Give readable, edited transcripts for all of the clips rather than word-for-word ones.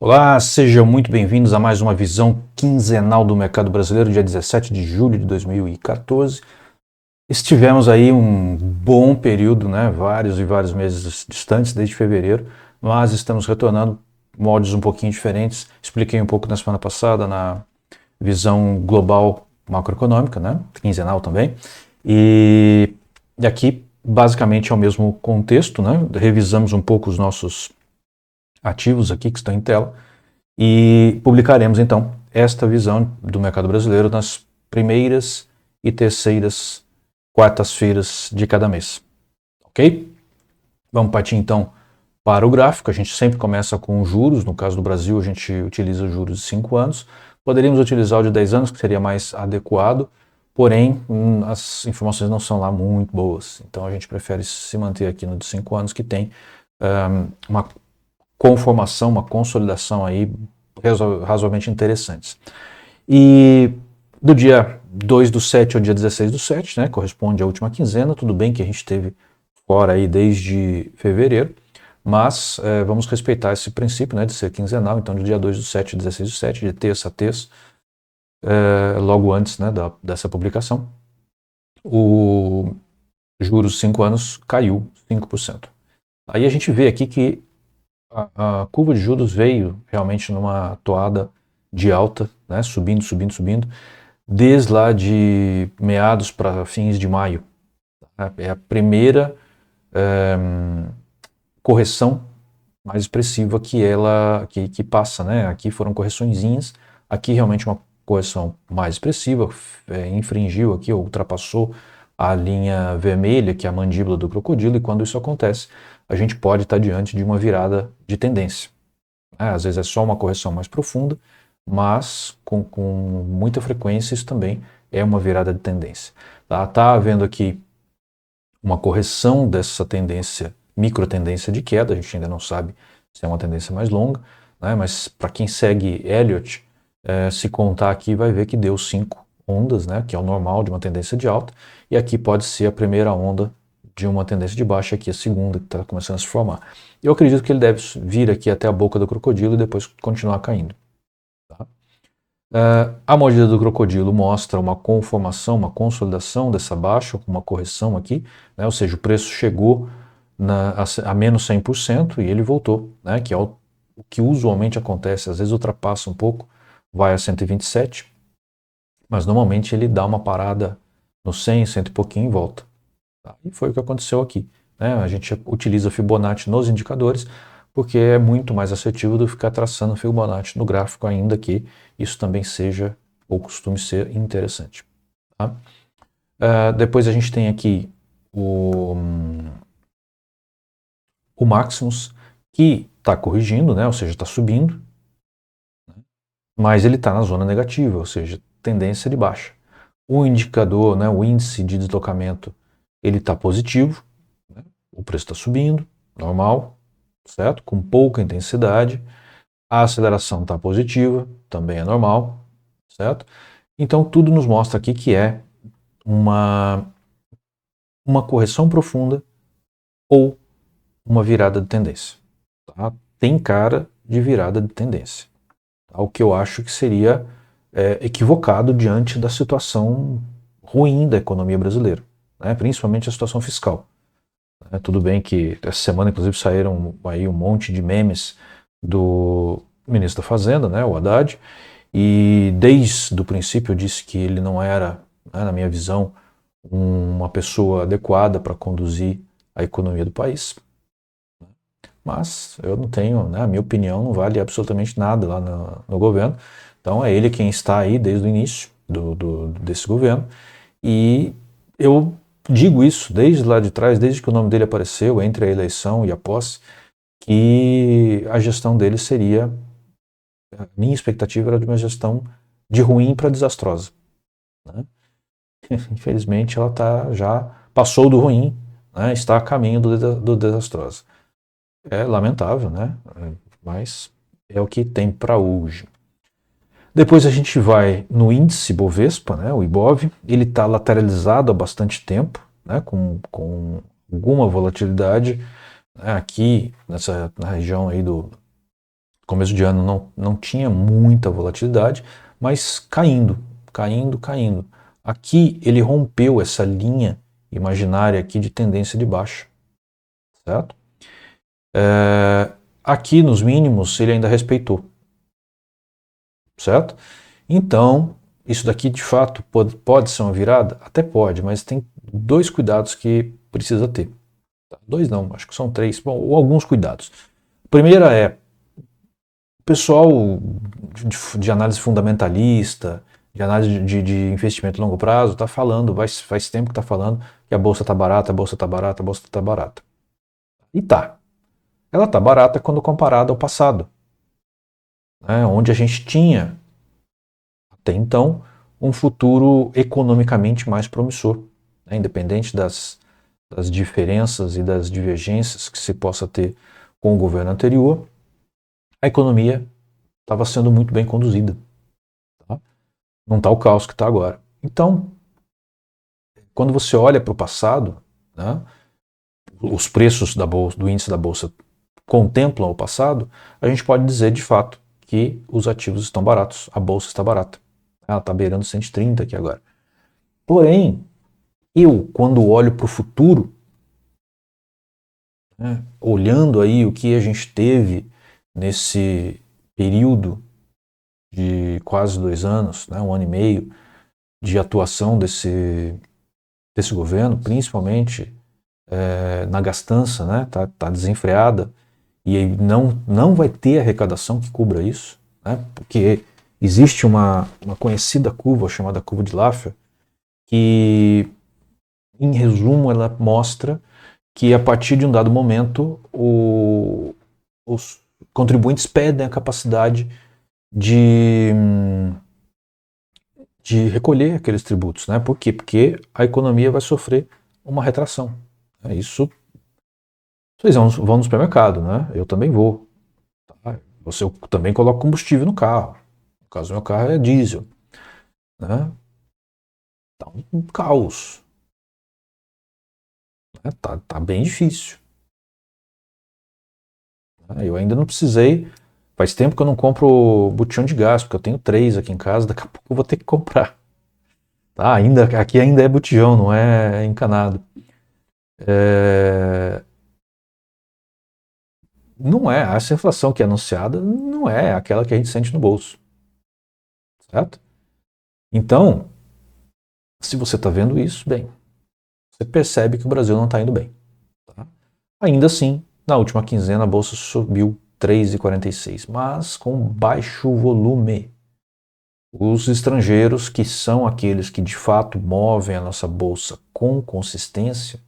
Olá, sejam muito bem-vindos a mais uma visão quinzenal do mercado brasileiro, dia 17 de julho de 2014. Estivemos aí um bom período, né, vários e vários meses distantes, desde fevereiro, mas estamos retornando, moldes um pouquinho diferentes. Expliquei um pouco na semana passada na visão global macroeconômica, né, quinzenal também, e aqui basicamente é o mesmo contexto, né, revisamos um pouco os nossos ativos aqui que estão em tela, e publicaremos então esta visão do mercado brasileiro nas primeiras e terceiras quartas-feiras de cada mês. Ok? Vamos partir então para o gráfico. A gente sempre começa com juros. No caso do Brasil, a gente utiliza juros de 5 anos. Poderíamos utilizar o de 10 anos, que seria mais adequado, porém as informações não são lá muito boas. Então a gente prefere se manter aqui no de 5 anos, que tem uma conformação, uma consolidação aí razoavelmente interessantes. E do dia 2/7 ao dia 16/7, né, corresponde à última quinzena, tudo bem que a gente esteve fora aí desde fevereiro, mas vamos respeitar esse princípio, né, de ser quinzenal, então do dia 2/7 ao 16/7, de terça a terça, logo antes, né, dessa publicação, o juros 5 anos caiu 5%. Aí a gente vê aqui que a curva de juros veio realmente numa toada de alta, né, subindo, desde lá de meados para fins de maio. É a primeira correção mais expressiva que passa, né? Aqui foram correçõezinhas, aqui realmente uma correção mais expressiva, infringiu aqui, ultrapassou a linha vermelha, que é a mandíbula do crocodilo, e quando isso acontece, a gente pode estar diante de uma virada de tendência. Às vezes é só uma correção mais profunda, mas com muita frequência isso também é uma virada de tendência. Tá havendo aqui uma correção dessa tendência, micro tendência de queda, a gente ainda não sabe se é uma tendência mais longa, né? Mas para quem segue Elliott, se contar aqui vai ver que deu 5 ondas, né? Que é o normal de uma tendência de alta, e aqui pode ser a primeira onda de uma tendência de baixa, aqui a segunda que está começando a se formar. Eu acredito que ele deve vir aqui até a boca do crocodilo e depois continuar caindo. Tá? A mordida do crocodilo mostra uma conformação, uma consolidação dessa baixa, uma correção aqui, né? Ou seja, o preço chegou a menos 100% e ele voltou, né? Que é o que usualmente acontece, às vezes ultrapassa um pouco, vai a 127, mas normalmente ele dá uma parada no 100, 100 e pouquinho e volta. Tá? E foi o que aconteceu aqui. Né? A gente utiliza Fibonacci nos indicadores porque é muito mais assertivo do que ficar traçando Fibonacci no gráfico, ainda que isso também seja ou costume ser interessante. Tá? Depois a gente tem aqui o Maximus, que está corrigindo, né? Ou seja, está subindo, mas ele está na zona negativa, ou seja, tendência de baixa. O indicador, né, o índice de deslocamento, ele está positivo, né? O preço está subindo, normal, certo? Com pouca intensidade. A aceleração está positiva, também é normal, certo? Então tudo nos mostra aqui que é uma correção profunda ou uma virada de tendência. Tá? Tem cara de virada de tendência. Tá? O que eu acho que seria equivocado diante da situação ruim da economia brasileira, né? Principalmente a situação fiscal. Tudo bem que essa semana, inclusive, saíram aí um monte de memes do ministro da Fazenda, né, o Haddad, e desde o princípio eu disse que ele não era, né, na minha visão, uma pessoa adequada para conduzir a economia do país. Mas eu não tenho, né, a minha opinião não vale absolutamente nada lá no governo. Então é ele quem está aí desde o início desse governo. E eu digo isso desde lá de trás, desde que o nome dele apareceu, entre a eleição e a posse, que a gestão dele seria, a minha expectativa era de uma gestão de ruim para desastrosa. Né? Infelizmente ela já passou do ruim, né? Está a caminho do desastroso. É lamentável, né? Mas é o que tem para hoje. Depois a gente vai no índice Bovespa, né, o Ibov, ele está lateralizado há bastante tempo, né, com alguma volatilidade, né, aqui na região aí Começo de ano não tinha muita volatilidade, mas caindo, caindo, caindo. Aqui ele rompeu essa linha imaginária aqui de tendência de baixa, certo? Aqui nos mínimos ele ainda respeitou, certo? Então, isso daqui de fato pode ser uma virada? Até pode, mas tem dois cuidados que precisa ter. Dois não, acho que são três, bom, ou alguns cuidados. A primeira é, o pessoal de análise fundamentalista, de análise de investimento a longo prazo, está falando, faz tempo que está falando que a bolsa está barata, a bolsa está barata, a bolsa está barata. E tá. Ela está barata quando comparada ao passado, né, onde a gente tinha, até então, um futuro economicamente mais promissor, né, independente das diferenças e das divergências que se possa ter com o governo anterior, a economia estava sendo muito bem conduzida. Tá? Não está o caos que está agora. Então, quando você olha para o passado, né, os preços da bolsa, do índice da bolsa contemplam o passado, a gente pode dizer de fato que os ativos estão baratos, a bolsa está barata. Ela está beirando 130 aqui agora. Porém, eu, quando olho para o futuro, né, olhando aí o que a gente teve nesse período de quase 2 anos, né, 1 ano e meio, de atuação desse governo, principalmente na gastança, né, tá desenfreada, e aí não vai ter arrecadação que cubra isso, né, porque existe uma conhecida curva chamada curva de Laffer, que, em resumo, ela mostra que a partir de um dado momento os contribuintes perdem a capacidade de recolher aqueles tributos, né? Por quê? Porque a economia vai sofrer uma retração. Isso, vocês vão no supermercado, né? Eu também vou. Tá? Eu também coloco combustível no carro. No caso do meu carro é diesel, né? Tá um caos. Né? Tá bem difícil. Eu ainda não precisei. Faz tempo que eu não compro botijão de gás, porque eu tenho 3 aqui em casa, daqui a pouco eu vou ter que comprar. Tá? Aqui ainda é botijão, não é encanado. Não é, essa inflação que é anunciada não é aquela que a gente sente no bolso. Certo? Então, se você está vendo isso, bem, você percebe que o Brasil não está indo bem. Tá? Ainda assim, na última quinzena a bolsa subiu 3,46, mas com baixo volume. Os estrangeiros, que são aqueles que de fato movem a nossa bolsa com consistência,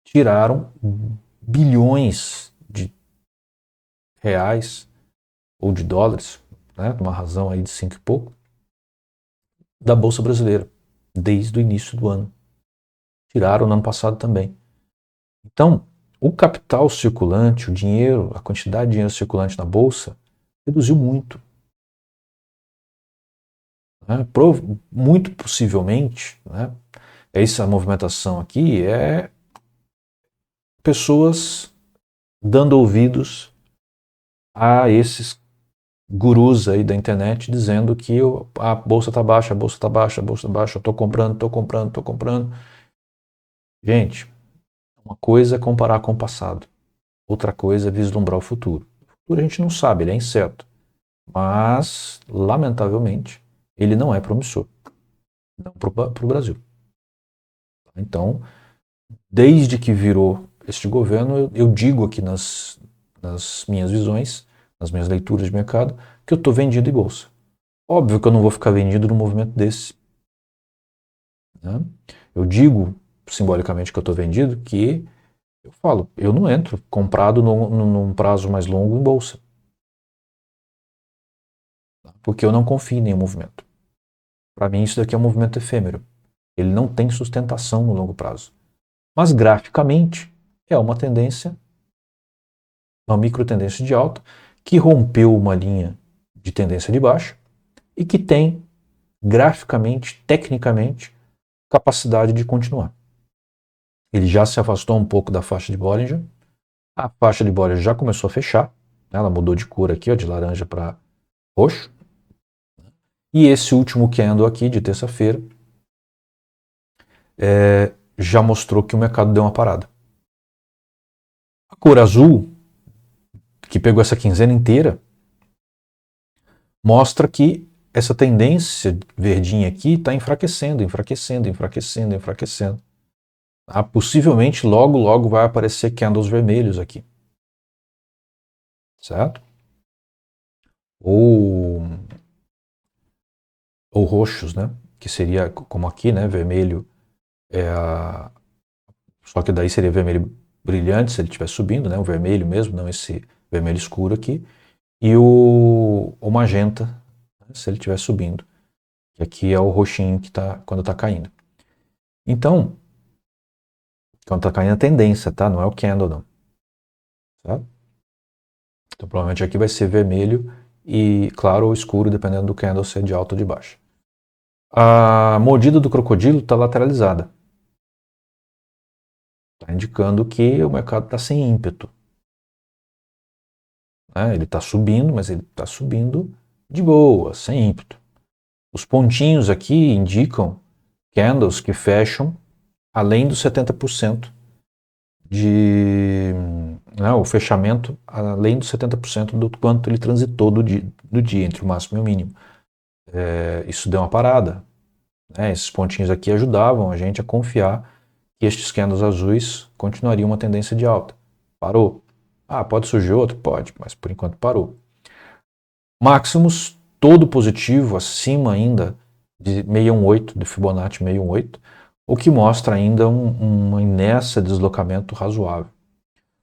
tiraram bilhões de reais ou de dólares, né, uma razão aí de 5 e pouco, da bolsa brasileira, desde o início do ano. Tiraram no ano passado também. Então, o capital circulante, o dinheiro, a quantidade de dinheiro circulante na bolsa reduziu muito. Né? Muito possivelmente, né, essa movimentação aqui é pessoas dando ouvidos a esses gurus aí da internet dizendo que a bolsa está baixa, a bolsa está baixa, a bolsa está baixa, eu estou comprando, estou comprando, estou comprando. Gente, uma coisa é comparar com o passado, outra coisa é vislumbrar o futuro. O futuro a gente não sabe, ele é incerto, mas, lamentavelmente, ele não é promissor, não para o Brasil. Então, desde que virou este governo, eu digo aqui nas minhas visões, nas minhas leituras de mercado, que eu estou vendido em bolsa. Óbvio que eu não vou ficar vendido num movimento desse. Né? Eu digo, simbolicamente, que eu estou vendido, que eu falo, eu não entro comprado num prazo mais longo em bolsa. Porque eu não confio em nenhum movimento. Para mim, isso daqui é um movimento efêmero. Ele não tem sustentação no longo prazo. Mas, graficamente, é uma tendência, uma micro tendência de alta, que rompeu uma linha de tendência de baixa e que tem, graficamente, tecnicamente, capacidade de continuar. Ele já se afastou um pouco da faixa de Bollinger, a faixa de Bollinger já começou a fechar, Ela mudou de cor aqui, ó, de laranja para roxo. E esse último candle aqui de terça-feira já mostrou que o mercado deu uma parada. A cor azul, que pegou essa quinzena inteira, mostra que essa tendência verdinha aqui está enfraquecendo. Possivelmente logo vai aparecer candles vermelhos aqui. Certo? Ou roxos, né? Que seria como aqui, né? Vermelho só que daí seria vermelho brilhante se ele estiver subindo, né? O vermelho mesmo, não esse vermelho escuro aqui. E o magenta, né? Se ele estiver subindo. Que aqui é o roxinho que tá quando está caindo. Então, quando está caindo a tendência, tá? Não é o candle, não. Certo? Então, provavelmente aqui vai ser vermelho e claro ou escuro, dependendo do candle ser de alta ou de baixo. A mordida do crocodilo está lateralizada. Está indicando que o mercado está sem ímpeto. Ele está subindo, mas ele está subindo de boa, sem ímpeto. Os pontinhos aqui indicam candles que fecham além dos 70% o fechamento além dos 70% do quanto ele transitou do dia, entre o máximo e o mínimo. Isso deu uma parada. Esses pontinhos aqui ajudavam a gente a confiar que estes candles azuis continuariam uma tendência de alta. Parou. Pode surgir outro? Pode, mas por enquanto parou. Máximos todo positivo, acima ainda de 618, de Fibonacci 618, o que mostra ainda uma inércia de deslocamento razoável.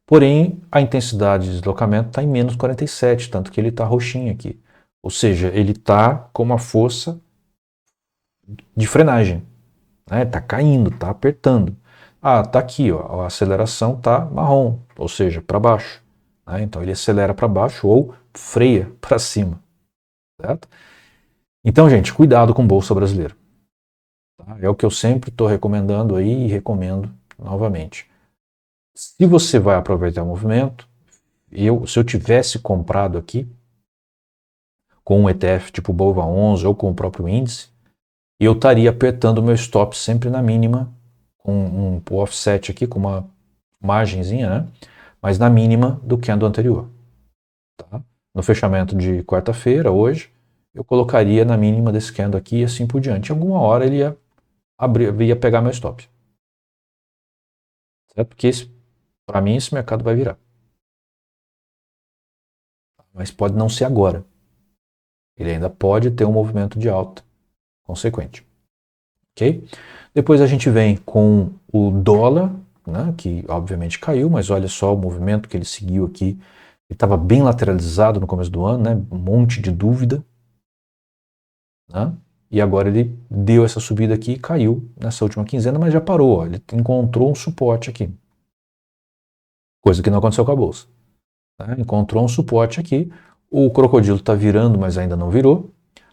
Porém, a intensidade de deslocamento está em menos 47, tanto que ele está roxinho aqui. Ou seja, ele está com uma força de frenagem. Está caindo, está apertando. Está aqui, ó, a aceleração está marrom, ou seja, para baixo. Então ele acelera para baixo ou freia para cima. Certo? Então, gente, cuidado com bolsa brasileira. Tá? É o que eu sempre estou recomendando aí e recomendo novamente. Se você vai aproveitar o movimento, se eu tivesse comprado aqui com um ETF tipo Bova 11 ou com o próprio índice, eu estaria apertando o meu stop sempre na mínima, com um offset aqui, com uma margenzinha, né? Mas na mínima do candle anterior. Tá? No fechamento de quarta-feira, hoje, eu colocaria na mínima desse candle aqui e assim por diante. Em alguma hora ele ia pegar meu stop. Certo? Porque para mim esse mercado vai virar. Mas pode não ser agora. Ele ainda pode ter um movimento de alta consequente. Ok? Depois a gente vem com o dólar, né, que obviamente caiu, mas olha só o movimento que ele seguiu aqui. Ele estava bem lateralizado no começo do ano, né, um monte de dúvida. Né, e agora ele deu essa subida aqui e caiu nessa última quinzena, mas já parou. Ó, ele encontrou um suporte aqui. Coisa que não aconteceu com a bolsa. Né, encontrou um suporte aqui. O crocodilo está virando, mas ainda não virou.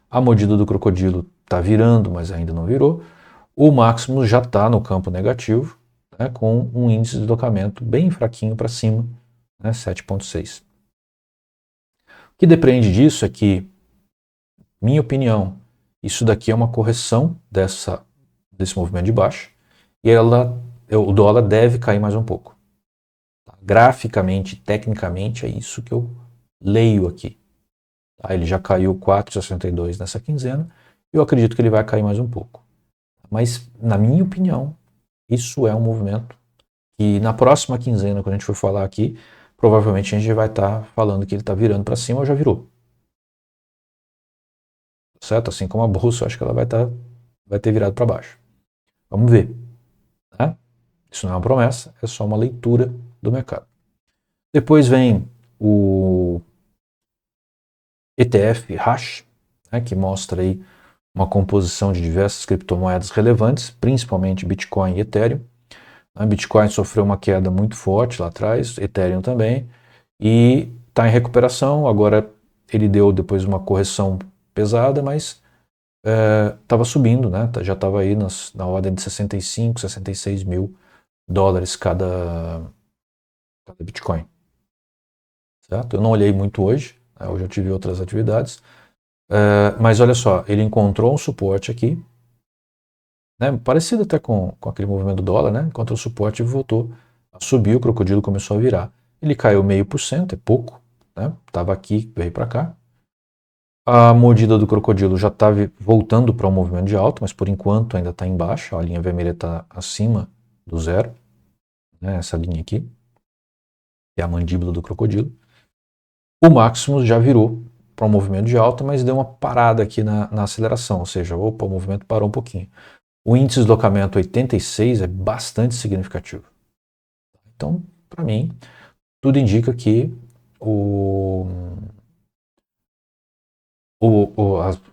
A mordida do crocodilo está virando, mas ainda não virou. O Maximus já está no campo negativo, né, com um índice de deslocamento bem fraquinho para cima, né, 7,6. O que depende disso é que, minha opinião, isso daqui é uma correção desse movimento de baixo e o dólar deve cair mais um pouco. Tá? Graficamente, tecnicamente, é isso que eu leio aqui. Tá? Ele já caiu 4,62 nessa quinzena e eu acredito que ele vai cair mais um pouco. Mas, na minha opinião, isso é um movimento que na próxima quinzena, quando a gente for falar aqui, provavelmente a gente vai estar falando que ele está virando para cima ou já virou. Certo? Assim como a bolsa, eu acho que ela vai ter virado para baixo. Vamos ver. Né? Isso não é uma promessa, é só uma leitura do mercado. Depois vem o ETF Hash, né, que mostra aí uma composição de diversas criptomoedas relevantes, principalmente Bitcoin e Ethereum. Bitcoin sofreu uma queda muito forte lá atrás, Ethereum também, e está em recuperação. Agora ele deu depois uma correção pesada, mas estava subindo, né? Já estava aí na ordem de 65, 66 mil dólares cada Bitcoin. certo? Eu não olhei muito hoje, né? Hoje eu tive outras atividades, mas olha só, ele encontrou um suporte aqui, né? Parecido até com aquele movimento do dólar, né? Encontrou o suporte e voltou a subir, o crocodilo começou a virar. Ele caiu 0,5%, é pouco, né? Estava aqui, veio para cá. A mordida do crocodilo já está voltando para um movimento de alta, mas por enquanto ainda está em baixa. A linha vermelha está acima do zero, né? Essa linha aqui, que é a mandíbula do crocodilo. O Maximus já virou para um movimento de alta, mas deu uma parada aqui na aceleração, ou seja, opa, o movimento parou um pouquinho. O índice de deslocamento 86 é bastante significativo. Então, para mim, tudo indica que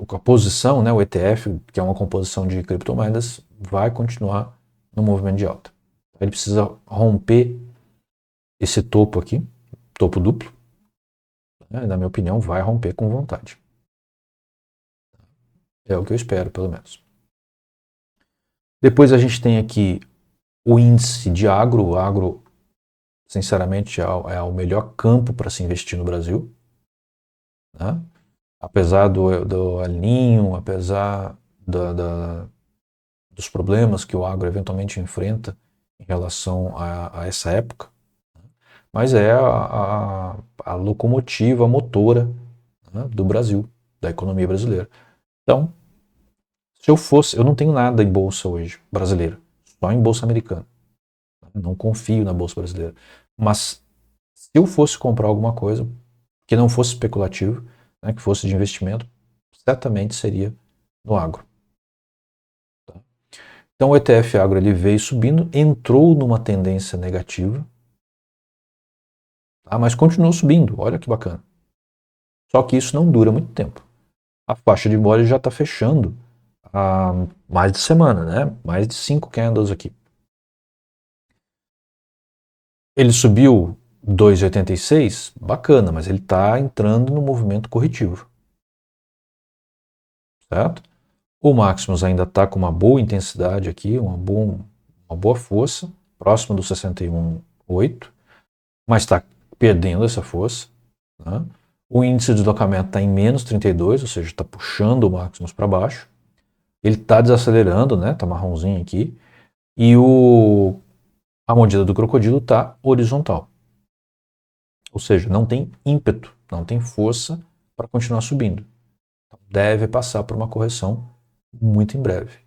a posição, né, o ETF, que é uma composição de criptomoedas, vai continuar no movimento de alta. Ele precisa romper esse topo aqui, topo duplo, né, na minha opinião, vai romper com vontade. É o que eu espero, pelo menos. Depois a gente tem aqui o índice de agro. O agro, sinceramente, é o melhor campo para se investir no Brasil, né? Apesar do El Niño, apesar dos problemas que o agro eventualmente enfrenta em relação a essa época, mas é a locomotiva motora, né, do Brasil, da economia brasileira. Então, se eu fosse, eu não tenho nada em bolsa hoje brasileira, só em bolsa americana. Eu não confio na bolsa brasileira. Mas se eu fosse comprar alguma coisa que não fosse especulativo, né, que fosse de investimento, certamente seria no agro. Tá? Então o ETF agro ele veio subindo, entrou numa tendência negativa, tá? Mas continuou subindo, olha que bacana. Só que isso não dura muito tempo. A faixa de Bollinger já está fechando há mais de semana, né? Mais de 5 candles aqui. Ele subiu 2,86, bacana, mas ele está entrando no movimento corretivo, certo? O Maximus ainda está com uma boa intensidade aqui, uma boa força, próximo do 61,8, mas está perdendo essa força, né? O índice de deslocamento está em menos 32, ou seja, está puxando o Maximus para baixo. Ele está desacelerando, né? Está marronzinho aqui. E a mordida do crocodilo está horizontal. Ou seja, não tem ímpeto, não tem força para continuar subindo. Deve passar por uma correção muito em breve.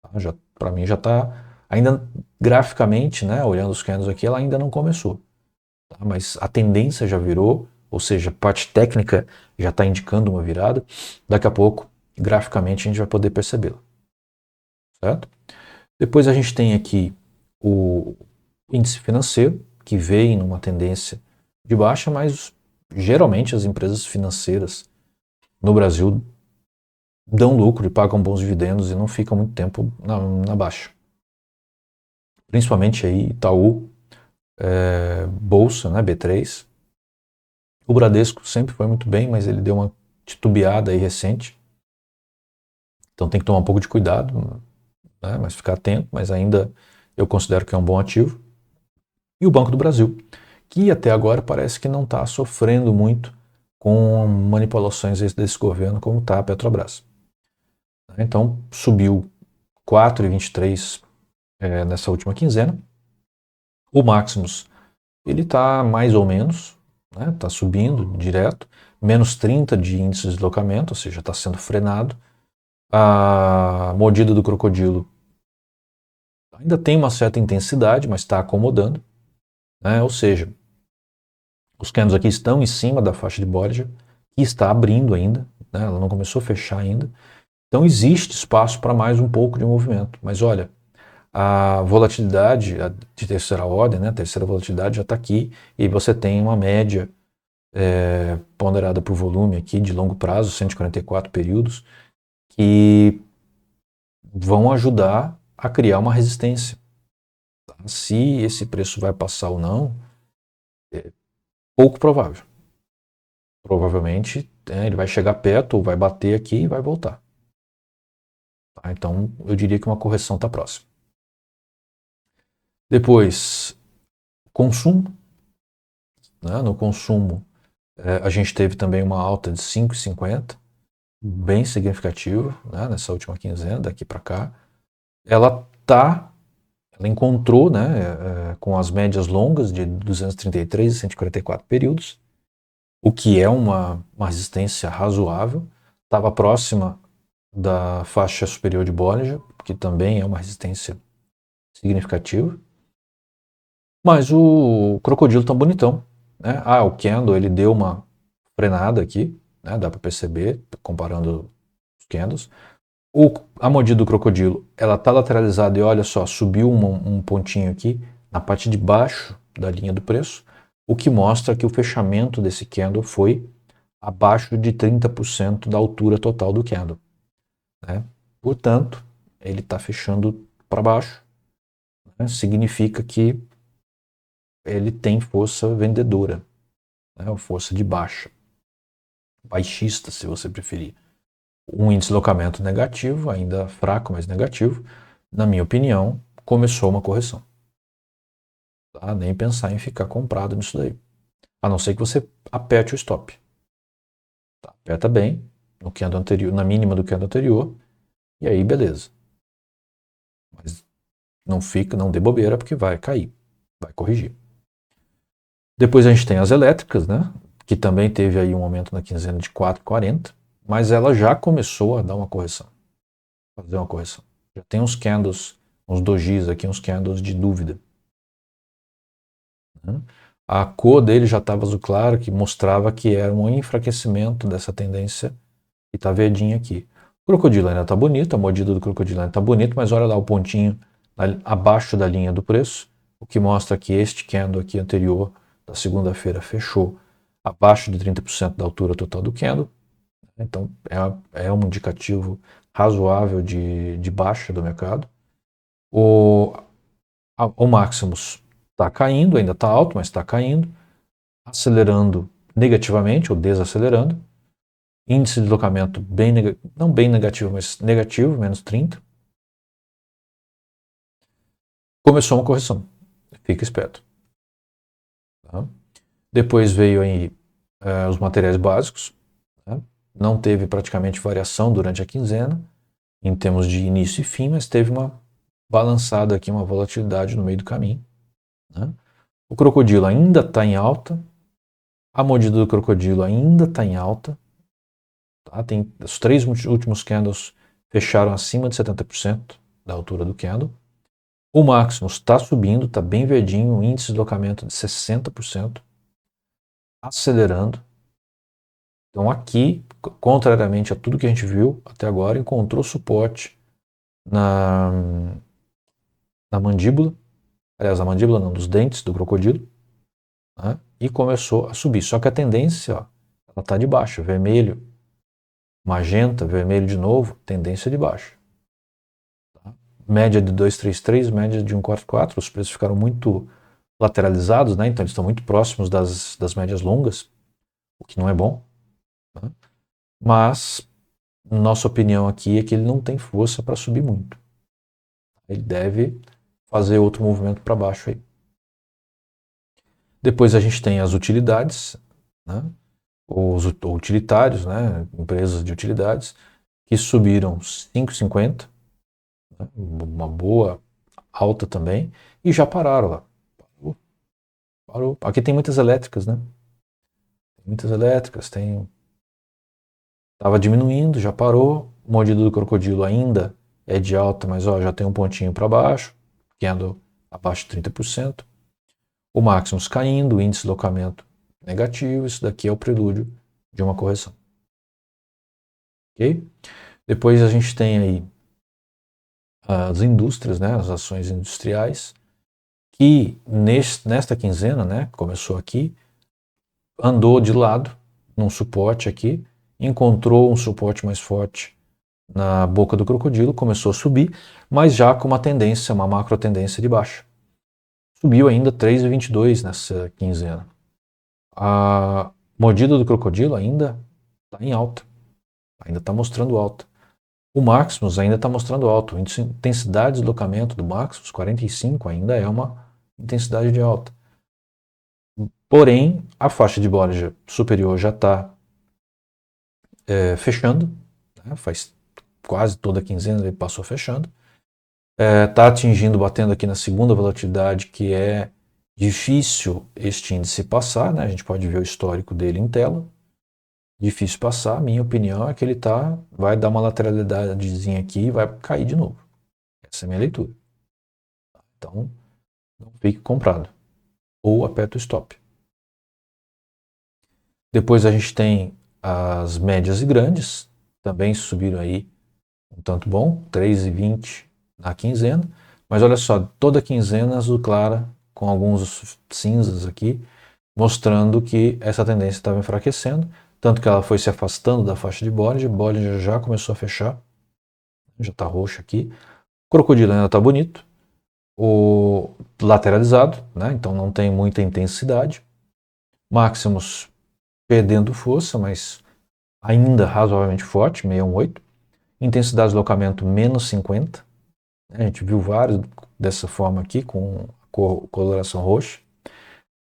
Tá? Para mim já está, ainda graficamente, né, olhando os candles aqui, ela ainda não começou. Tá? Mas a tendência já virou, ou seja, a parte técnica já está indicando uma virada. Daqui a pouco, graficamente, a gente vai poder percebê-la. Certo? Depois a gente tem aqui o índice financeiro, que vem numa tendência de baixa, mas geralmente as empresas financeiras no Brasil dão lucro e pagam bons dividendos e não ficam muito tempo na baixa. Principalmente aí Itaú, Bolsa, né, B3. O Bradesco sempre foi muito bem, mas ele deu uma titubeada aí recente. Então tem que tomar um pouco de cuidado, né, mas ficar atento, mas ainda eu considero que é um bom ativo. E o Banco do Brasil, que até agora parece que não está sofrendo muito com manipulações desse governo como está a Petrobras. Então subiu 4,23 nessa última quinzena. O Maximus ele está mais ou menos, né, está subindo direto, menos 30 de índice de deslocamento, ou seja, está sendo frenado. A mordida do crocodilo ainda tem uma certa intensidade, mas está acomodando, né, ou seja, os candles aqui estão em cima da faixa de Bollinger, que está abrindo ainda, né, ela não começou a fechar ainda. Então existe espaço para mais um pouco de movimento. Mas olha, a volatilidade de terceira ordem, né, a terceira volatilidade já está aqui e você tem uma média ponderada por volume aqui de longo prazo, 144 períodos, que vão ajudar a criar uma resistência. Tá? Se esse preço vai passar ou não, é pouco provável. Provavelmente ele vai chegar perto, ou vai bater aqui e vai voltar. Tá? Então eu diria que uma correção está próxima. Depois, consumo. Né? No consumo, A gente teve também uma alta de 5,50, bem significativa, né, nessa última quinzena, daqui para cá. Ela encontrou, né, com as médias longas de 233 e 144 períodos, o que é uma resistência razoável. Estava próxima da faixa superior de Bollinger, que também é uma resistência significativa. Mas o crocodilo tá bonitão, né? O candle ele deu uma frenada aqui, né? Dá para perceber comparando os candles. A mordida do crocodilo, ela tá lateralizada e olha só, subiu um pontinho aqui na parte de baixo da linha do preço, o que mostra que o fechamento desse candle foi abaixo de 30% da altura total do candle, né? Portanto, ele está fechando para baixo, né? Significa que ele tem força vendedora, né? Ou força de baixa, baixista, se você preferir. Um índice de deslocamento negativo, ainda fraco, mas negativo, na minha opinião, começou uma correção. Tá? Nem pensar em ficar comprado nisso daí. A não ser que você aperte o stop. Tá? Aperta bem no candle anterior, na mínima do candle anterior, e aí beleza. Mas não dê bobeira porque vai cair, vai corrigir. Depois a gente tem as elétricas, né? Que também teve aí um aumento na quinzena de 4,40, mas ela já começou a dar uma correção. Fazer uma correção. Já tem uns candles, uns dojis aqui, uns candles de dúvida. Né? A cor dele já estava azul claro, que mostrava que era um enfraquecimento dessa tendência que está verdinha aqui. O crocodilo ainda está bonito, a mordida do crocodilo ainda está bonito, mas olha lá o pontinho abaixo da linha do preço, o que mostra que este candle aqui anterior da segunda-feira fechou abaixo de 30% da altura total do candle. Então é um indicativo razoável de baixa do mercado. O Maximus está caindo, ainda está alto, mas está caindo, acelerando negativamente ou desacelerando. Índice de deslocamento não bem negativo, mas negativo, menos 30. Começou uma correção. Fica esperto. Tá? Depois veio aí os materiais básicos. Tá? Não teve praticamente variação durante a quinzena, em termos de início e fim, mas teve uma balançada aqui, uma volatilidade no meio do caminho. Né? O crocodilo ainda está em alta. A mordida do crocodilo ainda está em alta. Tá? Os 3 últimos candles fecharam acima de 70% da altura do candle. O Maximus está subindo, está bem verdinho, um índice de deslocamento de 60%, acelerando. Então aqui, contrariamente a tudo que a gente viu até agora, encontrou suporte na mandíbula, aliás, na mandíbula não, dos dentes do crocodilo, né? E começou a subir. Só que a tendência, ó, ela está de baixo, vermelho, magenta, vermelho de novo, tendência de baixo. Tá? Média de 233, média de 144, os preços ficaram muito lateralizados, né? Então eles estão muito próximos das médias longas, o que não é bom. Né? Mas nossa opinião aqui é que ele não tem força para subir muito. Ele deve fazer outro movimento para baixo aí. Depois a gente tem as utilidades, né? Os utilitários, né? Empresas de utilidades, que subiram 5,50, né? Uma boa alta também, e já pararam lá. Parou. Aqui tem muitas elétricas, né? Muitas elétricas, estava diminuindo, já parou. Mordida do crocodilo ainda é de alta, mas ó, já tem um pontinho para baixo, candle abaixo de 30%. O Maximus caindo, o índice de deslocamento negativo. Isso daqui é o prelúdio de uma correção. Ok? Depois a gente tem aí as indústrias, né, as ações industriais, que nesta quinzena, né, começou aqui, andou de lado num suporte aqui, encontrou um suporte mais forte na boca do crocodilo, começou a subir, mas já com uma tendência, uma macro tendência de baixa. Subiu ainda 3,22 nessa quinzena. A mordida do crocodilo ainda está em alta, ainda está mostrando alta. O Maximus ainda está mostrando alto. A intensidade de deslocamento do Maximus, 45, ainda é uma intensidade de alta. Porém, a faixa de Bollinger superior já está fechando, né? Faz quase toda a quinzena ele passou fechando. Está atingindo, batendo aqui na segunda volatilidade, que é difícil este índice passar, né? A gente pode ver o histórico dele em tela. Difícil passar, minha opinião é que ele vai dar uma lateralidadezinha aqui e vai cair de novo. Essa é a minha leitura. Então, não fique comprado. Ou aperta o stop. Depois a gente tem as médias e grandes, também subiram aí um tanto bom, 3,20 na quinzena. Mas olha só, toda quinzena azul clara, com alguns cinzas aqui, mostrando que essa tendência estava enfraquecendo, tanto que ela foi se afastando da faixa de Bollinger já começou a fechar, já está roxo aqui. Crocodilo ainda está bonito, o lateralizado, né? Então não tem muita intensidade. Maximus perdendo força, mas ainda razoavelmente forte, 618. Intensidade de deslocamento menos 50. A gente viu vários dessa forma aqui, com coloração roxa.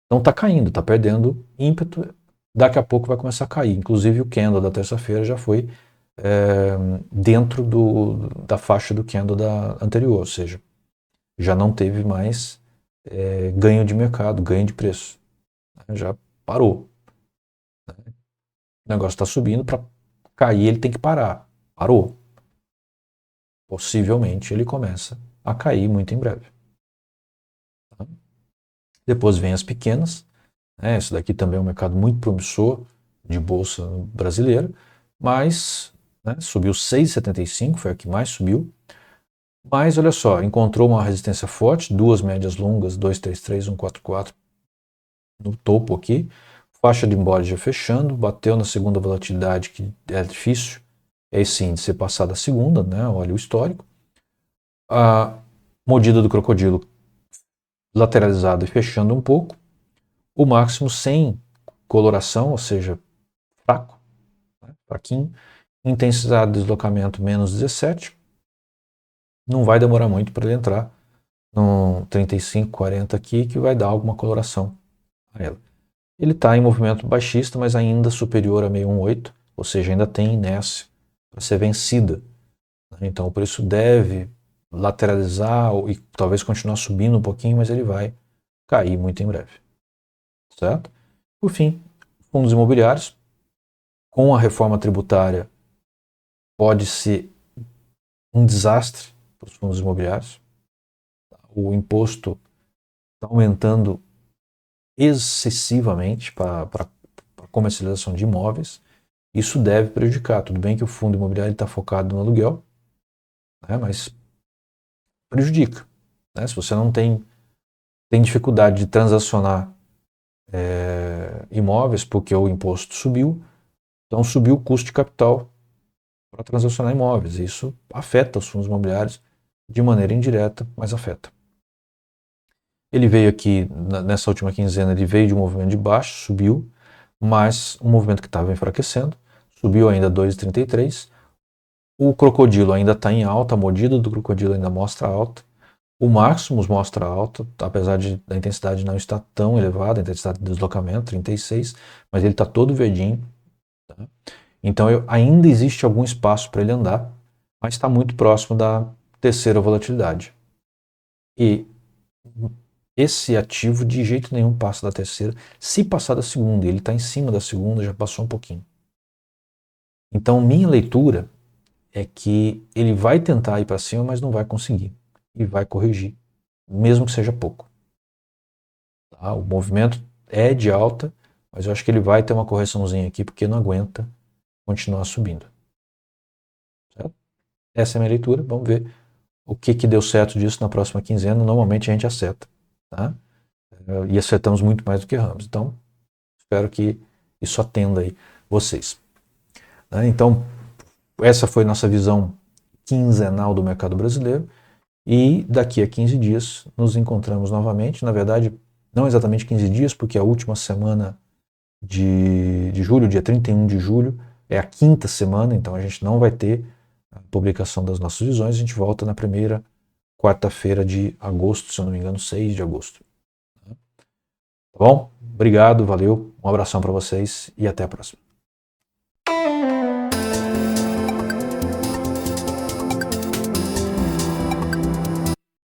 Então está caindo, está perdendo ímpeto. Daqui a pouco vai começar a cair. Inclusive o candle da terça-feira já foi dentro da faixa do candle da anterior, ou seja, já não teve mais ganho de mercado, ganho de preço. Já parou. O negócio está subindo, para cair ele tem que parar. Parou. Possivelmente ele começa a cair muito em breve. Tá? Depois vem as pequenas. Isso daqui também é um mercado muito promissor de bolsa brasileira, mas subiu 6,75, foi a que mais subiu. Mas olha só, encontrou uma resistência forte, duas médias longas, 233, 144 no topo aqui. Faixa de Bollinger fechando, bateu na segunda volatilidade, que é difícil esse índice passar da segunda, né? Olha o histórico. A mordida do crocodilo lateralizada e fechando um pouco. O máximo sem coloração, ou seja, fraco, né? Fraquinho. Intensidade de deslocamento menos 17. Não vai demorar muito para ele entrar no 35, 40 aqui, que vai dar alguma coloração a ela. Ele está em movimento baixista, mas ainda superior a 618, ou seja, ainda tem inércia para ser vencida. Então, por isso deve lateralizar e talvez continuar subindo um pouquinho, mas ele vai cair muito em breve. Certo? Por fim, fundos imobiliários. Com a reforma tributária, pode ser um desastre para os fundos imobiliários. O imposto está aumentando excessivamente para a comercialização de imóveis. Isso deve prejudicar. Tudo bem que o fundo imobiliário está focado no aluguel, né, mas prejudica. Né? Se você não tem dificuldade de transacionar imóveis porque o imposto subiu, então subiu o custo de capital para transacionar imóveis. Isso afeta os fundos imobiliários de maneira indireta, mas afeta. Ele veio aqui, nessa última quinzena, ele veio de um movimento de baixo, subiu, mas um movimento que estava enfraquecendo, subiu ainda 2,33. O crocodilo ainda está em alta, a mordida do crocodilo ainda mostra alta. O Maximus mostra alta, apesar da intensidade não estar tão elevada, a intensidade de deslocamento, 36, mas ele está todo verdinho. Tá? Então ainda existe algum espaço para ele andar, mas está muito próximo da terceira volatilidade. E esse ativo de jeito nenhum passa da terceira. Se passar da segunda, ele está em cima da segunda, já passou um pouquinho. Então minha leitura é que ele vai tentar ir para cima, mas não vai conseguir. E vai corrigir, mesmo que seja pouco. Tá? O movimento é de alta, mas eu acho que ele vai ter uma correçãozinha aqui, porque não aguenta continuar subindo. Certo? Essa é a minha leitura. Vamos ver o que deu certo disso na próxima quinzena. Normalmente a gente acerta. Tá? E acertamos muito mais do que erramos. Então, espero que isso atenda aí vocês. Né? Então, essa foi nossa visão quinzenal do mercado brasileiro. E daqui a 15 dias nos encontramos novamente. Na verdade, não exatamente 15 dias, porque a última semana de julho, dia 31 de julho, é a quinta semana, então a gente não vai ter a publicação das nossas visões. A gente volta na primeira quarta-feira de agosto, se eu não me engano, 6 de agosto. Tá bom? Obrigado, valeu, um abração para vocês e até a próxima.